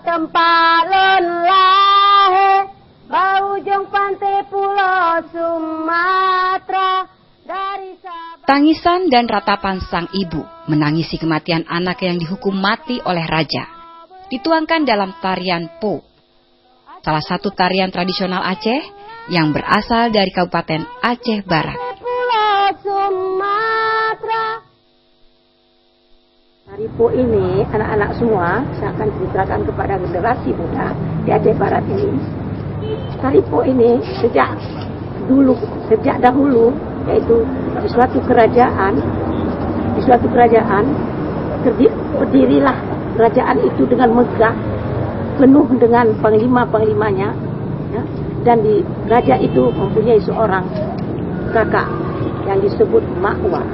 tempat lon lahe baujung pantai Pulau Sumatera dari Sabang. Tangisan dan ratapan sang ibu menangisi kematian anak yang dihukum mati oleh raja dituangkan dalam tarian Po, salah satu tarian tradisional Aceh yang berasal dari Kabupaten Aceh Barat. Pulau Sumatera. Tari Po ini anak-anak semua saya akan ceritakan kepada generasi muda di Aceh Barat ini. Tari Po ini sejak dahulu, yaitu di suatu kerajaan berdirilah kerajaan itu dengan megah, penuh dengan panglima-panglimanya, ya, dan di raja itu mempunyai seorang kakak yang disebut Makwa.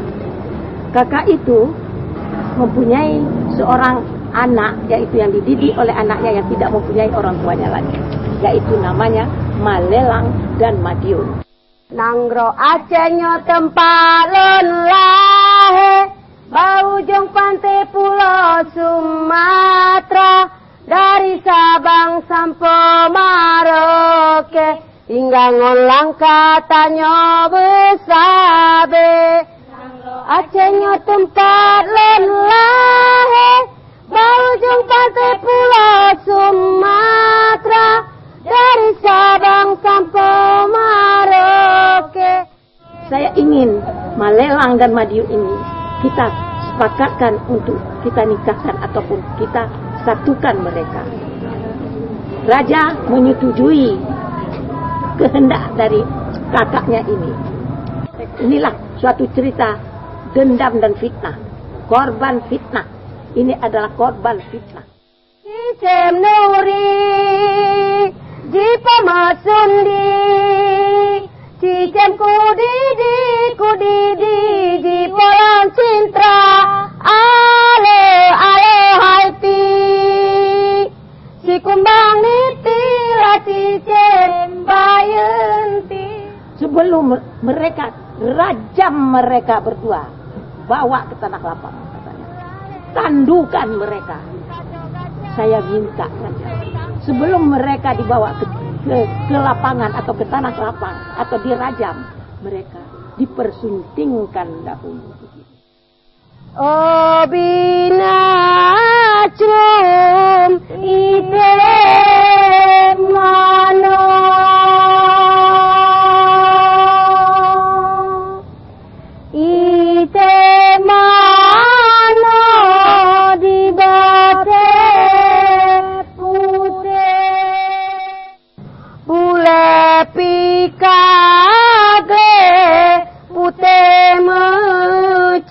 Kakak itu mempunyai seorang anak, yaitu yang dididik oleh anaknya yang tidak mempunyai orang tuanya lagi, yaitu namanya Malelang dan Madiun. Nanggro Acehnya tempat lon lahe baujung pantai Pulau Sumatera dari Sabang sampai Merauke hingga ngolang katanya besabe. Acehnya tempat lon lahe baujung pantai Pulau Sumatera dari Sabang sampai Merauke. Saya ingin Malelang dan Madiun ini kita sepakatkan untuk kita nikahkan ataupun kita satukan mereka. Raja menyetujui kehendak dari kakaknya ini. Inilah suatu cerita dendam dan fitnah, korban fitnah. Ini adalah korban fitnah. Cicem nuri jipa masundi cicem kudidi jipolan cintra ale haiti si kumbang niti la cicem bayenti. Sebelum mereka rajam mereka berdua, bawa ke tanah lapang katanya. Tandukan mereka. Saya minta saja, sebelum mereka dibawa ke lapangan atau ke tanah lapang atau dirajam, mereka dipersuntingkan dahulu. Oh bina cum ide mano ide mano di bate bule pikage putih mencahaya.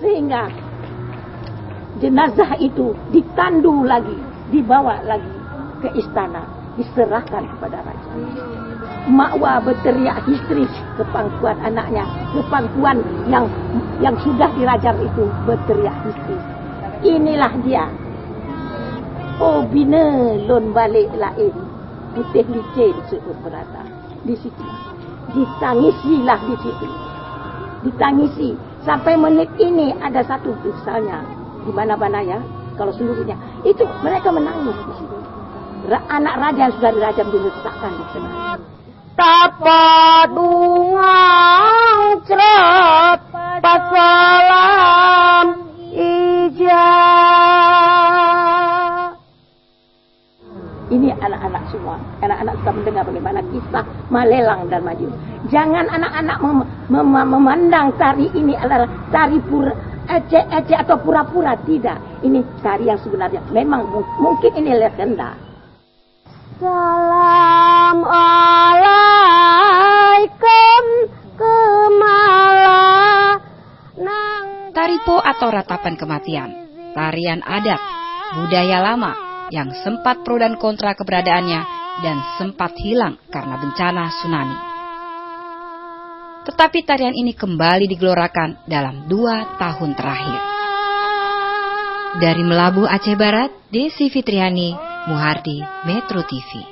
Sehingga jenazah itu ditandu lagi, dibawa lagi ke istana, diserahkan kepada raja. Makwa berteriak histeris ke pangkuan anaknya, ke pangkuan yang sudah dirajam itu berteriak histeris. Inilah dia. Oh bina lon balik lain, putih licin sebut berata. Di situ ditangisilah, di situ ditangisi sampai menit ini. Ada satu misalnya di mana-mana ya, kalau seluruhnya itu mereka menangis di situ. Anak raja yang sudah dirajam diletakkan di sana. Tapat bungang cerap pasalam ijah. Ini anak-anak semua. Anak-anak sudah mendengar bagaimana kisah Malelang dan Madiun. Jangan anak-anak memandang tari ini adalah tari ecek-ecek atau pura-pura. Tidak. Ini tari yang sebenarnya. Memang mungkin ini legenda. Salam alaikum kemala. Tari Po atau ratapan kematian, tarian adat, budaya lama yang sempat pro dan kontra keberadaannya dan sempat hilang karena bencana tsunami. Tetapi tarian ini kembali digelorakan dalam 2 tahun terakhir. Dari Melabuh, Aceh Barat, Desi Fitriani, Muhardi, Metro TV.